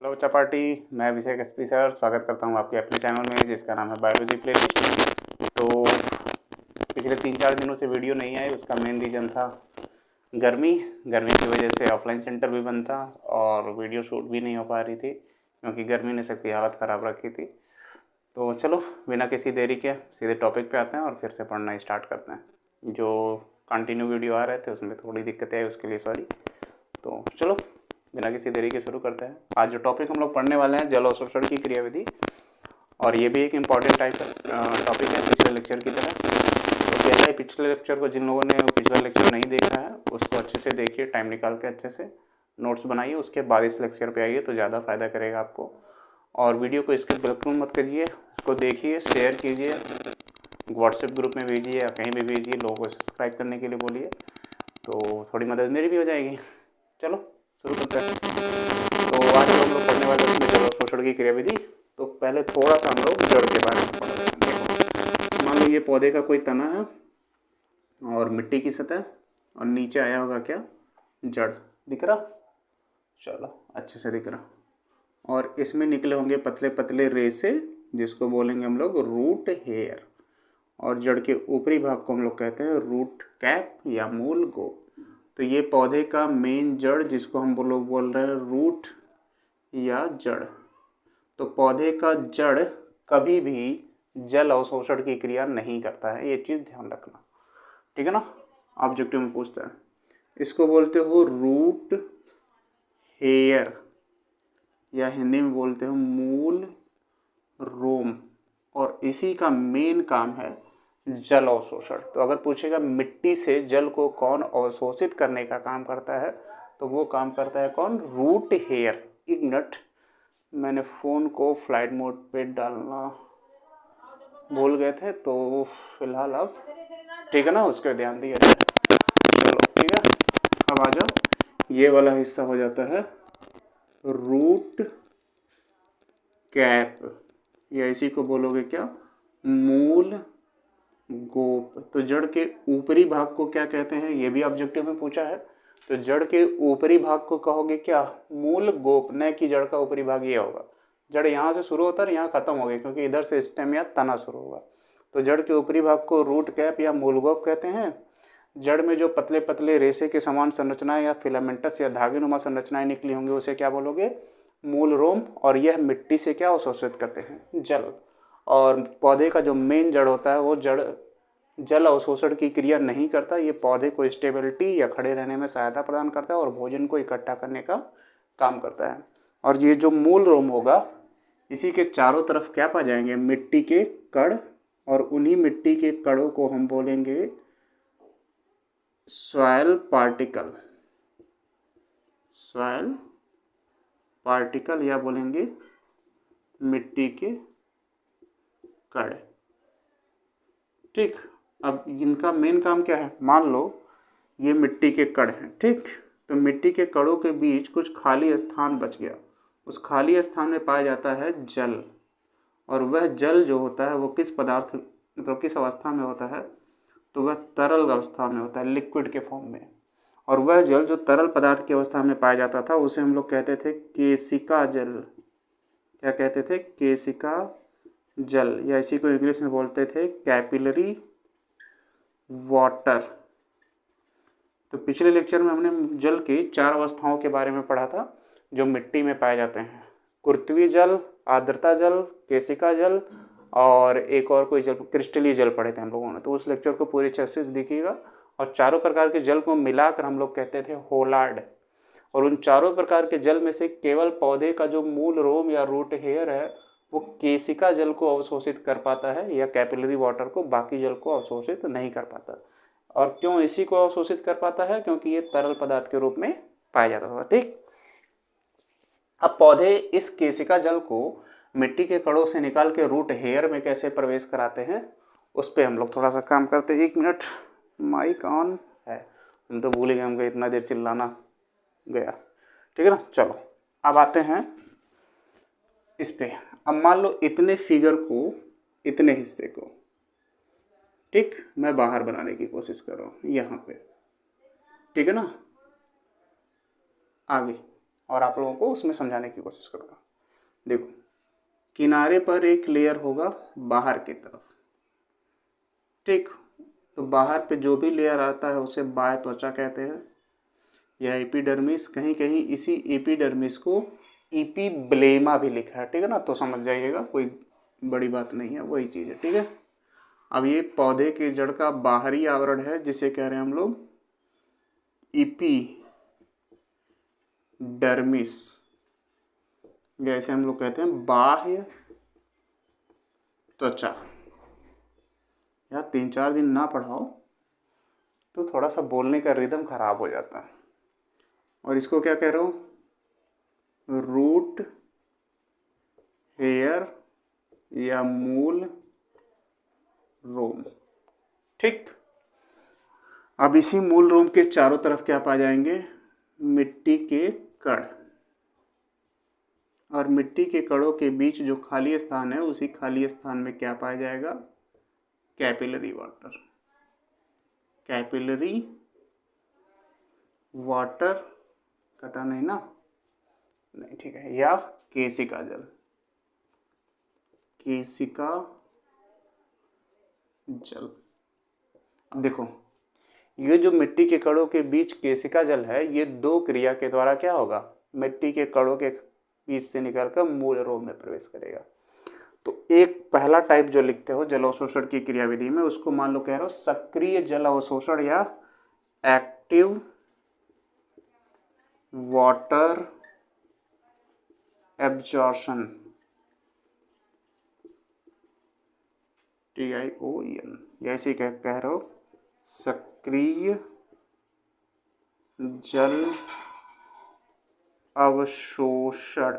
Hello chapati, मैं अभिषेक SP sir स्वागत करता हूं आपके अपने चैनल में जिसका नाम है बायोलॉजी प्लेलिस्ट। तो पिछले 3-4 दिनों से वीडियो नहीं आई, उसका मेन रीज़न था गर्मी की वजह से ऑफलाइन सेंटर भी बंद था और वीडियो शूट भी नहीं हो पा रही थी क्योंकि गर्मी ने सबकी हालत ख़राब रखी थी। तो चलो बिना किसी देरी के सीधे टॉपिक पे आते हैं और फिर से पढ़ना स्टार्ट करते हैं। जो कंटिन्यू वीडियो आ रहे थे उसमें थोड़ी दिक्कतें आई, उसके लिए सॉरी। तो चलो बिना किसी देरी के शुरू करते हैं। आज जो टॉपिक हम लोग पढ़ने वाले हैं जल अवशोषण की क्रियाविधि, और ये भी एक इम्पॉर्टेंट टॉपिक है पिछले लेक्चर की तरह। तो पहले पिछले लेक्चर को जिन लोगों ने पिछला लेक्चर नहीं देखा है उसको अच्छे से देखिए, टाइम निकाल के अच्छे से नोट्स बनाइए, उसके बाद इस लेक्चर पे आइए तो ज़्यादा फ़ायदा करेगा आपको। और वीडियो को स्किप बिल्कुल मत करिए, उसको देखिए, शेयर कीजिए, व्हाट्सएप ग्रुप में भेजिए या कहीं भी भेजिए, लोगों को सब्सक्राइब करने के लिए बोलिए, तो थोड़ी मदद मेरी भी हो जाएगी। चलो शुरू करते हैं। तो आज हम लोग पढ़ने वाले हैं जल अवशोषण की क्रियाविधि। तो पहले थोड़ा सा हम लोग जड़ के बारे में पढ़ेंगे। मान लो ये पौधे का कोई तना है और मिट्टी की सतह, और नीचे आया होगा क्या, जड़। दिख रहा? चलो अच्छे से दिख रहा। और इसमें निकले होंगे पतले पतले रेशे जिसको बोलेंगे हम लोग रूट हेयर, और जड़ के ऊपरी भाग को हम लोग कहते हैं रूट कैप या मूल गोप। तो ये पौधे का मेन जड़ जिसको हम लोग बोल रहे हैं रूट या जड़। तो पौधे का जड़ कभी भी जल अवशोषण की क्रिया नहीं करता है, ये चीज़ ध्यान रखना, ठीक है ना। ऑब्जेक्टिव में पूछता है, इसको बोलते हो रूट हेयर या हिंदी में बोलते हो मूल रोम, और इसी का मेन काम है जल अवशोषण। तो अगर पूछेगा मिट्टी से जल को कौन अवशोषित करने का काम करता है, तो वो काम करता है कौन, रूट हेयर। एक मिनट, मैंने फ़ोन को फ्लाइट मोड पे डालना भूल गए थे, तो फिलहाल अब ठीक है ना, उसके ध्यान दिया जाए। चलो ठीक है, अब आ जाओ, ये वाला हिस्सा हो जाता है रूट कैप, या इसी को बोलोगे क्या, मूल गोप। तो जड़ के ऊपरी भाग को क्या कहते हैं, ये भी ऑब्जेक्टिव में पूछा है। तो जड़ के ऊपरी भाग को कहोगे क्या, मूल गोप, न कि जड़ का ऊपरी भाग ये होगा। जड़ यहाँ से शुरू होता है, यहाँ खत्म हो गई क्योंकि इधर से स्टेम या तना शुरू होगा। तो जड़ के ऊपरी भाग को रूट कैप या मूल गोप कहते हैं। जड़ में जो पतले पतले रेशे के समान संरचनाएं या फिलामेंटस या धागेनुमा संरचनाएं निकली होंगी उसे क्या बोलोगे, मूल रोम। और यह मिट्टी से क्या अवशोषित करते हैं, जल। और पौधे का जो मेन जड़ होता है वो जड़ जल अवशोषण की क्रिया नहीं करता, ये पौधे को स्टेबिलिटी या खड़े रहने में सहायता प्रदान करता है और भोजन को इकट्ठा करने का काम करता है। और ये जो मूल रोम होगा, इसी के चारों तरफ क्या पा जाएंगे, मिट्टी के कण, और उन्हीं मिट्टी के कणों को हम बोलेंगे सॉइल पार्टिकल, सॉइल पार्टिकल या बोलेंगे मिट्टी के कण। ठीक, अब इनका मेन काम क्या है, मान लो ये मिट्टी के कण हैं, ठीक। तो मिट्टी के कणों के बीच कुछ खाली स्थान बच गया, उस खाली स्थान में पाया जाता है जल। और वह जल जो होता है वो किस पदार्थ, मतलब किस अवस्था में होता है, तो वह तरल अवस्था में होता है, लिक्विड के फॉर्म में। और वह जल जो तरल पदार्थ की अवस्था में पाया जाता था उसे हम लोग कहते थे केशिका जल। क्या कहते थे, केशिका जल, या इसी को इंग्लिश में बोलते थे कैपिलरी वाटर। तो पिछले लेक्चर में हमने जल की 4 अवस्थाओं के बारे में पढ़ा था जो मिट्टी में पाए जाते हैं, कुर्तवी जल, आर्द्रता जल, केशिका जल, और एक और कोई जल, क्रिस्टलीय जल पढ़े थे हम लोगों ने। तो उस लेक्चर को पूरी अच्छे से देखिएगा। और चारों प्रकार के जल को मिलाकर हम लोग कहते थे होलार्ड। और उन चारों प्रकार के जल में से केवल पौधे का जो मूल रोम या रूट हेयर है वो केशिका जल को अवशोषित कर पाता है, या कैपिलरी वाटर को, बाकी जल को अवशोषित नहीं कर पाता। और क्यों इसी को अवशोषित कर पाता है, क्योंकि ये तरल पदार्थ के रूप में पाया जाता था, ठीक। अब पौधे इस केशिका जल को मिट्टी के कणों से निकाल के रूट हेयर में कैसे प्रवेश कराते हैं उस पर हम लोग थोड़ा सा काम करते हैं। 1 मिनट, माइक ऑन है, हम तो भूल गए, हमको इतना देर चिल्लाना गया, ठीक है ना। चलो अब आते हैं इस पे। अब मान लो इतने फिगर को, इतने हिस्से को, ठीक, मैं बाहर बनाने की कोशिश कर रहा हूँ यहाँ पे, ठीक है ना। आगे और आप लोगों को उसमें समझाने की कोशिश करूँगा। देखो, किनारे पर एक लेयर होगा बाहर की तरफ, ठीक। तो बाहर पे जो भी लेयर आता है उसे बाह्य त्वचा कहते हैं या एपिडर्मिस। कहीं कहीं इसी एपिडर्मिस को इपीब्लेमा भी लिखा है, ठीक है ना, तो समझ जाइएगा, कोई बड़ी बात नहीं है, वही चीज़ है, ठीक है। अब ये पौधे के जड़ का बाहरी आवरण है जिसे कह रहे हैं हम लोग इपीडर्मिस, जैसे हम लोग कहते हैं बाह्य त्वचा। यार 3-4 दिन ना पढ़ाओ तो थोड़ा सा बोलने का रिदम खराब हो जाता है। और इसको क्या कह रहा हूँ, रूट, हेयर या मूल रोम, ठीक। अब इसी मूल रोम के चारों तरफ क्या पाए जाएंगे, मिट्टी के कण, और मिट्टी के कणों के बीच जो खाली स्थान है उसी खाली स्थान में क्या पाया जाएगा, कैपिलरी वाटर। कैपिलरी वाटर, कटा नहीं ना, नहीं, ठीक है, या केशिका जल, केशिका जल। अब देखो, ये जो मिट्टी के कणों के बीच केशिका जल है, ये दो क्रिया के द्वारा क्या होगा, मिट्टी के कणों के बीच से निकलकर मूल रोम में प्रवेश करेगा। तो एक पहला टाइप जो लिखते हो जल अवशोषण की क्रियाविधि में, उसको मान लो कह रहे हो सक्रिय जल अवशोषण या एक्टिव वाटर एब्जॉर्प्शन, TION, ऐसे कह रहे हो सक्रिय जल अवशोषण,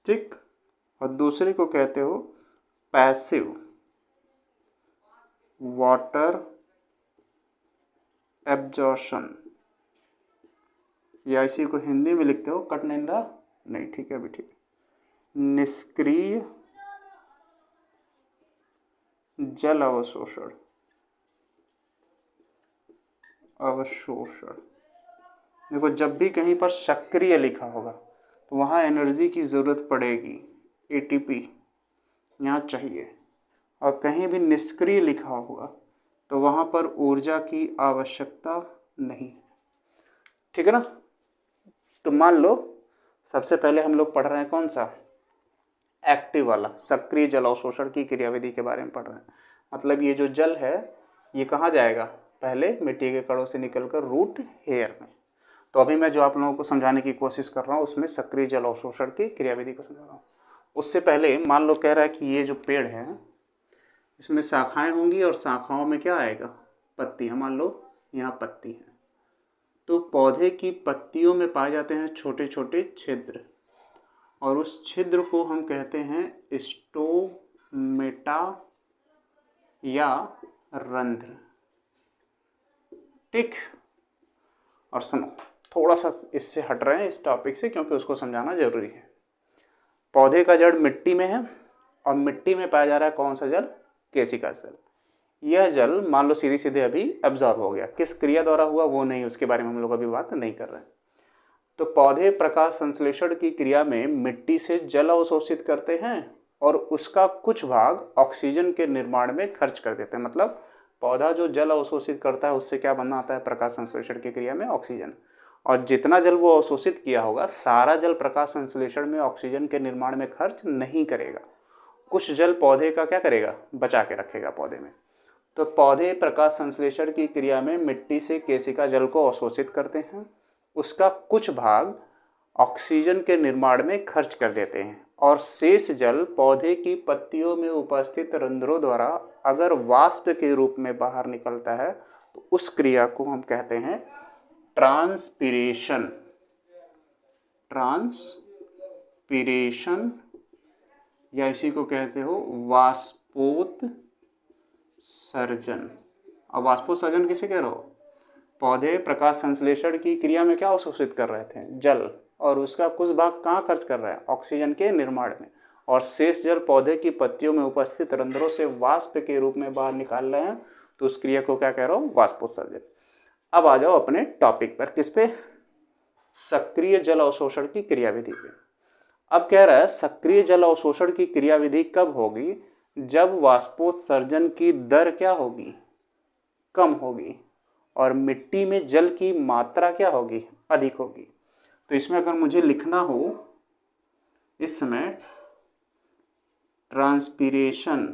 ठीक। और दूसरे को कहते हो पैसिव वाटर एब्जॉर्प्शन, या इसी को हिंदी में लिखते हो कट निंदा नहीं, ठीक है अभी, ठीक, निष्क्रिय जल अवशोषण, अवशोषण। देखो, जब भी कहीं पर सक्रिय लिखा होगा तो वहाँ एनर्जी की ज़रूरत पड़ेगी, ATP यहाँ चाहिए, और कहीं भी निष्क्रिय लिखा होगा तो वहाँ पर ऊर्जा की आवश्यकता नहीं, ठीक है ना। तो मान लो सबसे पहले हम लोग पढ़ रहे हैं कौन सा, एक्टिव वाला, सक्रिय जल अवशोषण की क्रियाविधि के बारे में पढ़ रहे हैं। मतलब ये जो जल है ये कहाँ जाएगा, पहले मिट्टी के कणों से निकलकर रूट हेयर में। तो अभी मैं जो आप लोगों को समझाने की कोशिश कर रहा हूँ उसमें सक्रिय जल अवशोषण की क्रियाविधि को समझा रहा हूँ। उससे पहले मान लो कह रहा है कि ये जो पेड़ है इसमें शाखाएं होंगी और शाखाओं में क्या आएगा, पत्तियाँ। मान लो यहाँ पत्ती है, तो पौधे की पत्तियों में पाए जाते हैं छोटे छोटे छिद्र, और उस छिद्र को हम कहते हैं स्टोमेटा या रंध्र, ठीक। और सुनो, थोड़ा सा इससे हट रहे हैं इस टॉपिक से क्योंकि उसको समझाना जरूरी है। पौधे का जड़ मिट्टी में है और मिट्टी में पाया जा रहा है कौन सा जल, केशिका जल। यह जल मान लो सीधे सीधे अभी एब्जॉर्ब हो गया, किस क्रिया द्वारा हुआ वो नहीं, उसके बारे में हम लोग अभी बात नहीं कर रहे हैं। तो पौधे प्रकाश संश्लेषण की क्रिया में मिट्टी से जल अवशोषित करते हैं और उसका कुछ भाग ऑक्सीजन के निर्माण में खर्च कर देते हैं। मतलब पौधा जो जल अवशोषित करता है उससे क्या बनना आता है, प्रकाश संश्लेषण की क्रिया में ऑक्सीजन, और जितना जल वो अवशोषित किया होगा सारा जल प्रकाश संश्लेषण में ऑक्सीजन के निर्माण में खर्च नहीं करेगा, कुछ जल पौधे का क्या करेगा, बचा के रखेगा पौधे में। तो पौधे प्रकाश संश्लेषण की क्रिया में मिट्टी से केशिका जल को अवशोषित करते हैं, उसका कुछ भाग ऑक्सीजन के निर्माण में खर्च कर देते हैं, और शेष जल पौधे की पत्तियों में उपस्थित रंध्रों द्वारा अगर वाष्प के रूप में बाहर निकलता है तो उस क्रिया को हम कहते हैं ट्रांसपीरेशन। ट्रांसपीरेशन या इसी को कहते हो वाष्पोत्सर्जन। अब वाष्पोत्सर्जन किसे कह रहे हो, पौधे प्रकाश संश्लेषण की क्रिया में क्या अवशोषित कर रहे थे, जल, और उसका कुछ भाग कहाँ खर्च कर रहा है, ऑक्सीजन के निर्माण में, और शेष जल पौधे की पत्तियों में उपस्थित रंध्रों से वाष्प के रूप में बाहर निकाल रहे हैं, तो उस क्रिया को क्या कह रहा हूँ, वाष्पोत्सर्जन। अब आ जाओ अपने टॉपिक पर, किस पे, सक्रिय जल अवशोषण की क्रियाविधि पे। अब कह रहा है सक्रिय जल अवशोषण की क्रियाविधि कब होगी, जब वाष्पोत्सर्जन की दर क्या होगी, कम होगी, और मिट्टी में जल की मात्रा क्या होगी, अधिक होगी। तो इसमें अगर मुझे लिखना हो, इस समय ट्रांसपीरेशन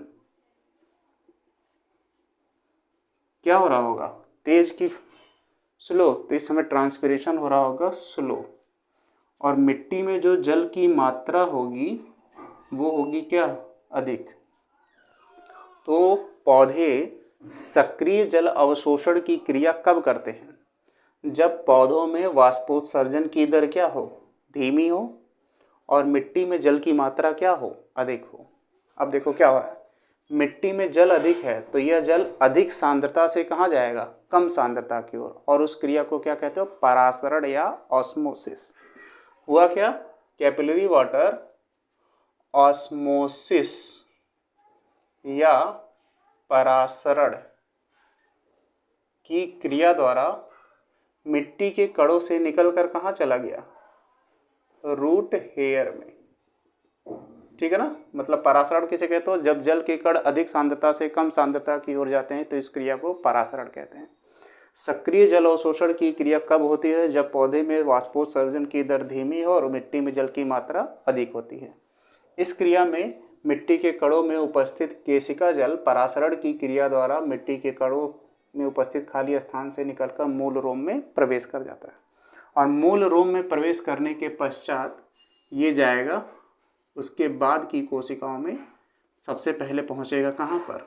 क्या हो रहा होगा, तेज की स्लो, तो इस समय ट्रांसपीरेशन हो रहा होगा स्लो, और मिट्टी में जो जल की मात्रा होगी वो होगी क्या, अधिक। तो पौधे सक्रिय जल अवशोषण की क्रिया कब करते हैं, जब पौधों में वाष्पोत्सर्जन की दर क्या हो, धीमी हो, और मिट्टी में जल की मात्रा क्या हो, अधिक हो। अब देखो क्या हो रहा है, मिट्टी में जल अधिक है तो यह जल अधिक सांद्रता से कहाँ जाएगा, कम सांद्रता की ओर, और उस क्रिया को क्या कहते हो, परासरण या ऑस्मोसिस। हुआ क्या, कैपिलरी वाटर ऑस्मोसिस या परासरण की क्रिया द्वारा मिट्टी के कणों से निकलकर कहाँ चला गया, रूट हेयर में। ठीक है ना, मतलब परासरण किसे कहते हो, जब जल के कण अधिक सांद्रता से कम सांद्रता की ओर जाते हैं तो इस क्रिया को परासरण कहते हैं। सक्रिय जल अवशोषण की क्रिया कब होती है, जब पौधे में वाष्पोत्सर्जन की दर धीमी हो और मिट्टी में जल की मात्रा अधिक होती है। इस क्रिया में मिट्टी के कणों में उपस्थित केशिका जल परासरण की क्रिया द्वारा मिट्टी के कणों में उपस्थित खाली स्थान से निकलकर मूल रोम में प्रवेश कर जाता है, और मूल रोम में प्रवेश करने के पश्चात ये जाएगा, उसके बाद की कोशिकाओं में सबसे पहले पहुंचेगा कहाँ पर,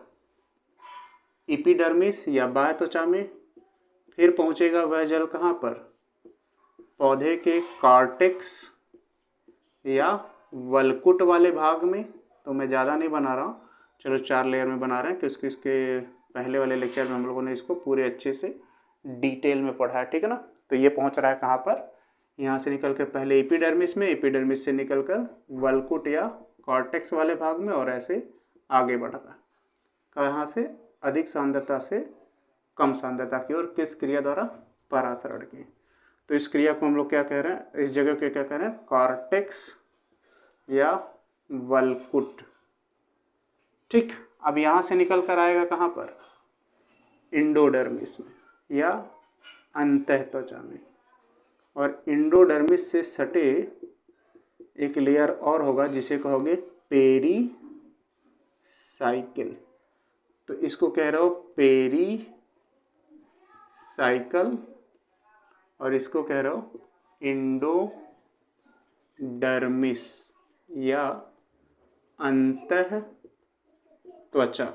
एपिडर्मिस या बाह्य त्वचा में। फिर पहुंचेगा वह जल कहाँ पर, पौधे के कॉर्टेक्स या वलकुट वाले भाग में। तो मैं ज़्यादा नहीं बना रहा हूँ, चलो 4 लेयर में बना रहे हैं, क्योंकि इसके पहले वाले लेक्चर में हम लोगों ने इसको पूरे अच्छे से डिटेल में पढ़ा है। ठीक है ना, तो ये पहुंच रहा है कहाँ पर, यहाँ से निकल कर पहले एपिडर्मिस में, एपिडर्मिस से निकलकर वलकुट या कॉर्टेक्स वाले भाग में, और ऐसे आगे बढ़ रहा है कहाँ से, अधिक सांद्रता से कम सांद्रता की ओर, किस क्रिया द्वारा, परासरण की। तो इस क्रिया को हम लोग क्या कह रहे हैं, इस जगह के क्या कह रहे हैं, कॉर्टेक्स या वलकुट। ठीक, अब यहाँ से निकल कर आएगा कहाँ पर, इंडोडर्मिस में या अंतःत्वचा में, और इंडोडर्मिस से सटे एक लेयर और होगा जिसे कहोगे पेरी साइकिल। तो इसको कह रहे हो पेरी साइकिल, और इसको कह रहे हो इंडोडर्मिस या अंतः त्वचा।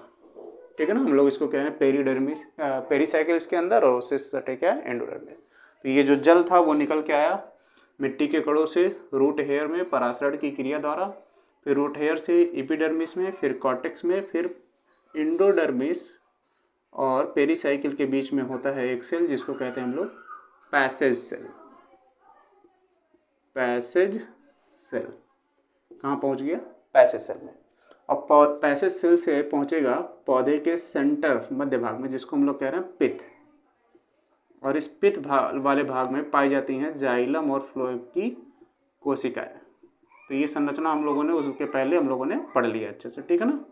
ठीक है ना, हम लोग इसको कह रहे हैं पेरीडर्मिस, पेरीसाइकिल इसके अंदर, और उससे सटे क्या है, एंडोडर्मिस। तो ये जो जल था वो निकल के आया मिट्टी के कणों से रूट हेयर में परासरण की क्रिया द्वारा, फिर रूट हेयर से एपिडर्मिस में, फिर कॉर्टेक्स में, फिर इंडोडर्मिस और पेरीसाइकिल के बीच में होता है एक सेल जिसको कहते हैं हम लोग पैसेज सेल। पैसेज सेल कहाँ पहुँच गया, पैसेज सेल में। और पैसेज सेल से पहुँचेगा पौधे के सेंटर मध्य भाग में, जिसको हम लोग कह रहे हैं पित्त, और इस पित्त वाले भाग में पाई जाती हैं जाइलम और फ्लोएम की कोशिकाएं। तो ये संरचना हम लोगों ने उसके पहले हम लोगों ने पढ़ लिया अच्छे से। ठीक है ना,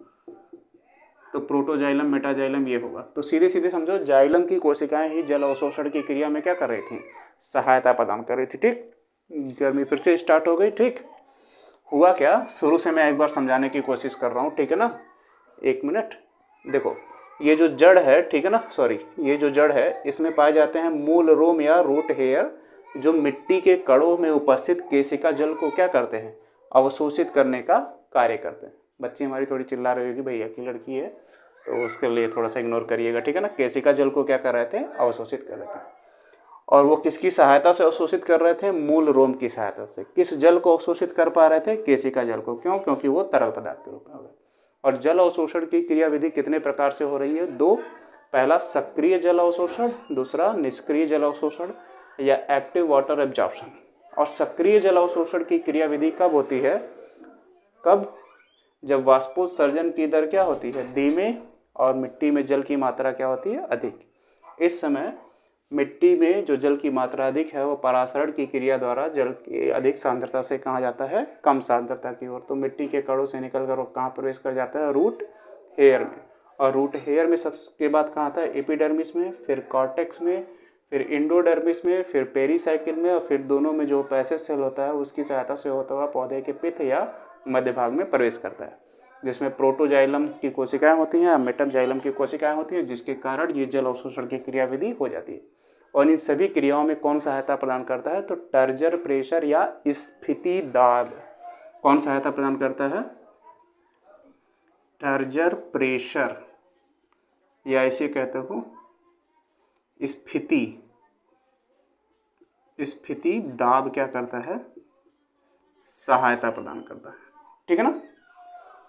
तो प्रोटोजाइलम मेटाजाइलम ये होगा। तो सीधे सीधे समझो जाइलम की कोशिकाएं ही जल अवशोषण की क्रिया में क्या कर रही थी, सहायता प्रदान कर रही थी। ठीक, गर्मी फिर से स्टार्ट हो गई। ठीक, हुआ क्या, शुरू से मैं एक बार समझाने की कोशिश कर रहा हूँ। ठीक है ना, 1 मिनट। देखो ये जो जड़ है, ठीक है ना, सॉरी, ये जो जड़ है इसमें पाए जाते हैं मूल रोम या रूट हेयर, जो मिट्टी के कणों में उपस्थित केशिका जल को क्या करते हैं, अवशोषित करने का कार्य करते हैं। बच्ची हमारी थोड़ी चिल्ला रही होगी, भैया की लड़की है, तो उसके लिए थोड़ा सा इग्नोर करिएगा। ठीक है ना, केशिका जल को क्या कर रहे थे, अवशोषित कर रहे थे। और वो किसकी सहायता से अवशोषित कर रहे थे, मूल रोम की सहायता से। किस जल को अवशोषित कर पा रहे थे, केशिका जल को। क्यों, क्योंकि वो तरल पदार्थ के रूप में हो गए। और जल अवशोषण की क्रियाविधि कितने प्रकार से हो रही है, 2। पहला सक्रिय जल अवशोषण, दूसरा निष्क्रिय जल अवशोषण या एक्टिव वाटर एब्जॉर्प्शन। और सक्रिय जल अवशोषण की क्रियाविधि कब होती है, कब, जब वाष्पोत्सर्जन की दर क्या होती है, धीमे, और मिट्टी में जल की मात्रा क्या होती है, अधिक। इस समय मिट्टी में जो जल की मात्रा अधिक है वो परासरण की क्रिया द्वारा जल की अधिक सांद्रता से कहाँ जाता है, कम सांद्रता की ओर। तो मिट्टी के कणों से निकलकर वो कहाँ प्रवेश कर जाता है, रूट हेयर में। और रूट हेयर में सबके बाद कहाँ आता है, एपिडर्मिस में, फिर कॉर्टेक्स में, फिर इंडोडर्मिस में, फिर पेरीसाइकिल में, और फिर दोनों में जो पैसेज सेल होता है उसकी सहायता से होता हुआ पौधे के पित्त या मध्य भाग में प्रवेश करता है, जिसमें प्रोटोजाइलम की कोशिकाएं होती हैं, मेटाजाइलम की कोशिकाएं होती हैं, जिसके कारण ये जल अवशोषण की क्रियाविधि हो जाती है। और इन सभी क्रियाओं में कौन सहायता प्रदान करता है, तो टर्जर प्रेशर या स्फीति दाब। कौन सहायता प्रदान करता है, टर्जर प्रेशर, या इसे कहते हो स्फीति दाब क्या करता है, सहायता प्रदान करता है। ठीक है ना।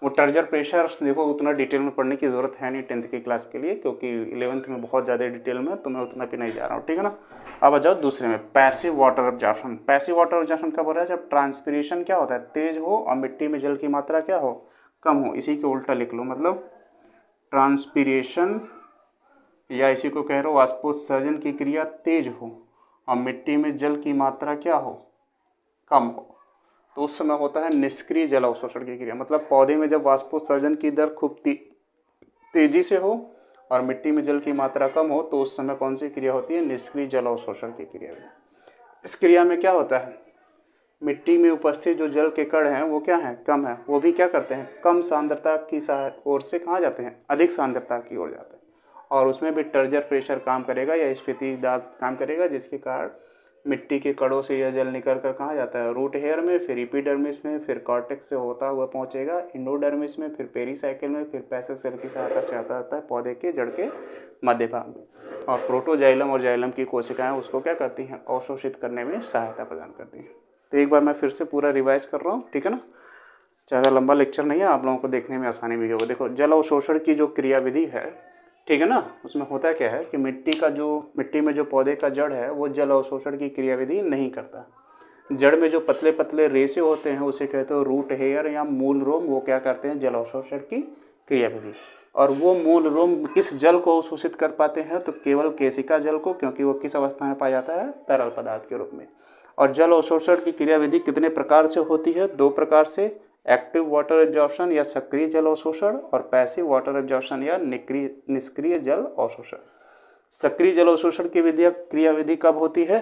वो टर्जर प्रेशर देखो उतना डिटेल में पढ़ने की ज़रूरत है नहीं 10th की क्लास के लिए, क्योंकि 11th में बहुत ज़्यादा डिटेल में, तो मैं उतना भी नहीं जा रहा हूँ। ठीक है ना। अब आ जाओ दूसरे में, passive water absorption. Passive water absorption कब हो रहा है, जब ट्रांसपिरेशन क्या होता है, तेज हो और मिट्टी में जल की मात्रा क्या हो, कम हो। इसी के उल्टा लिख लो, मतलब ट्रांसपिरेशन, या इसी को कह रहे हो वाष्पोत्सर्जन की क्रिया तेज हो और मिट्टी में जल की मात्रा क्या हो, कम हो, तो उस समय होता है निष्क्रिय जल अवशोषण की क्रिया। मतलब पौधे में जब वाष्पोत्सर्जन की दर खूब तेजी से हो और मिट्टी में जल की मात्रा कम हो, तो उस समय कौन सी क्रिया होती है, निष्क्रिय जल अवशोषण की क्रिया। इस क्रिया में क्या होता है, मिट्टी में उपस्थित जो जल के कण हैं वो क्या हैं, कम है, वो भी क्या करते हैं, कम सांद्रता की ओर से कहाँ जाते हैं, अधिक सांद्रता की ओर जाते हैं। और उसमें भी टर्जर प्रेशर काम करेगा या स्फीति दाब काम करेगा, जिसके कारण मिट्टी के कणों से यह जल निकल कर कहाँ जाता है, रूट हेयर में, फिर एपिडर्मिस में, फिर कॉर्टेक्स से होता हुआ पहुंचेगा इंडोडर्मिस में, फिर पेरीसाइकिल में, फिर पैसेज सेल की सहायता से आता है पौधे के जड़ के मध्य भाग में। और प्रोटोजाइलम और जाइलम की कोशिकाएं उसको क्या करती हैं, अवशोषित करने में सहायता प्रदान करती हैं। तो एक बार मैं फिर से पूरा रिवाइज कर रहा हूँ। ठीक है ना। ज़्यादा लंबा लेक्चर नहीं है, आप लोगों को देखने में आसानी भी होगा। देखो, जल अवशोषण की जो क्रियाविधि है, ठीक है ना, उसमें होता क्या है कि मिट्टी में जो पौधे का जड़ है वो जल अवशोषण की क्रियाविधि नहीं करता। जड़ में जो पतले पतले रेशे होते हैं उसे कहते हो रूट हेयर या मूल रोम, वो क्या करते हैं, जल अवशोषण की क्रियाविधि। और वो मूल रोम किस जल को अवशोषित कर पाते हैं, तो केवल केशिका जल को, क्योंकि वो किस अवस्था में पाया जाता है, तरल पदार्थ के रूप में। और जल अवशोषण की क्रियाविधि कितने प्रकार से होती है, 2 प्रकार से, एक्टिव वाटर एब्जॉर्प्शन या सक्रिय जल अवशोषण, और पैसिव वाटर एब्जॉर्प्शन या निष्क्रिय जल अवशोषण। सक्रिय जल अवशोषण की क्रियाविधि कब होती है,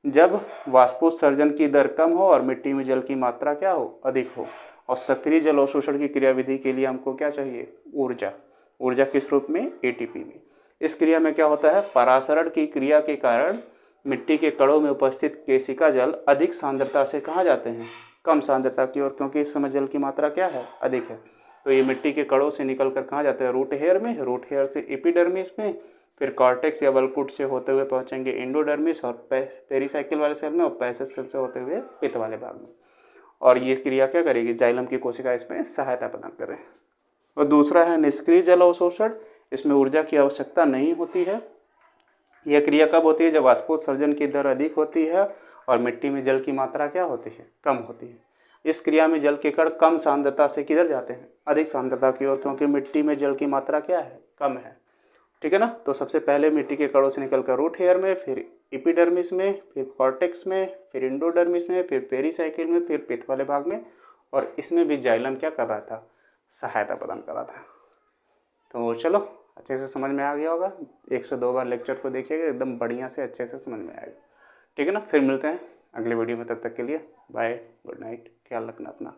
जब वाष्पोत्सर्जन की दर कम हो और मिट्टी में जल की मात्रा क्या हो, अधिक हो। और सक्रिय जल अवशोषण की क्रियाविधि के लिए हमको क्या चाहिए, ऊर्जा किस रूप में, एटीपी में। इस क्रिया में क्या होता है, परासरण की क्रिया के कारण मिट्टी के कणों में उपस्थित केशिका जल अधिक सांद्रता से कहाँ जाते हैं, कम सांद्रता की ओर, क्योंकि इस समय जल की मात्रा क्या है, अधिक है। तो ये मिट्टी के कणों से निकल कर कहाँ जाते हैं, रूट हेयर में, रूट हेयर से एपिडर्मिस में, फिर कॉर्टेक्स या वल्कुट से होते हुए पहुंचेंगे इंडोडर्मिस और पेरीसाइकिल वाले सेल में, और पैसेज सेल से होते हुए पित्त वाले भाग में। और ये क्रिया क्या करेगी, जाइलम की कोशिका इसमें सहायता प्रदान करें। और दूसरा है निष्क्रिय जल अवशोषण। इसमें ऊर्जा की आवश्यकता नहीं होती है। यह क्रिया कब होती है, जब वाष्पोत्सर्जन की दर अधिक होती है और मिट्टी में जल की मात्रा क्या होती है, कम होती है। इस क्रिया में जल के कण कम सांद्रता से किधर जाते हैं, अधिक सांद्रता की ओर, क्योंकि मिट्टी में जल की मात्रा क्या है, कम है। ठीक है ना। तो सबसे पहले मिट्टी के कणों से निकलकर रूट हेयर में, फिर एपिडर्मिस में, फिर कॉर्टेक्स में, फिर इंडोडर्मिस में, फिर पेरीसाइकिल में, फिर पित्त वाले भाग में। और इसमें भी जाइलम क्या कर रहा था, सहायता प्रदान कर रहा था। तो चलो, अच्छे से समझ में आ गया होगा। 1 से 2 बार लेक्चर को देखिएगा, एकदम बढ़िया से अच्छे से समझ में आएगा। ठीक है ना। फिर मिलते हैं अगले वीडियो में, तब तक के लिए बाय, गुड नाइट, ख्याल रखना अपना।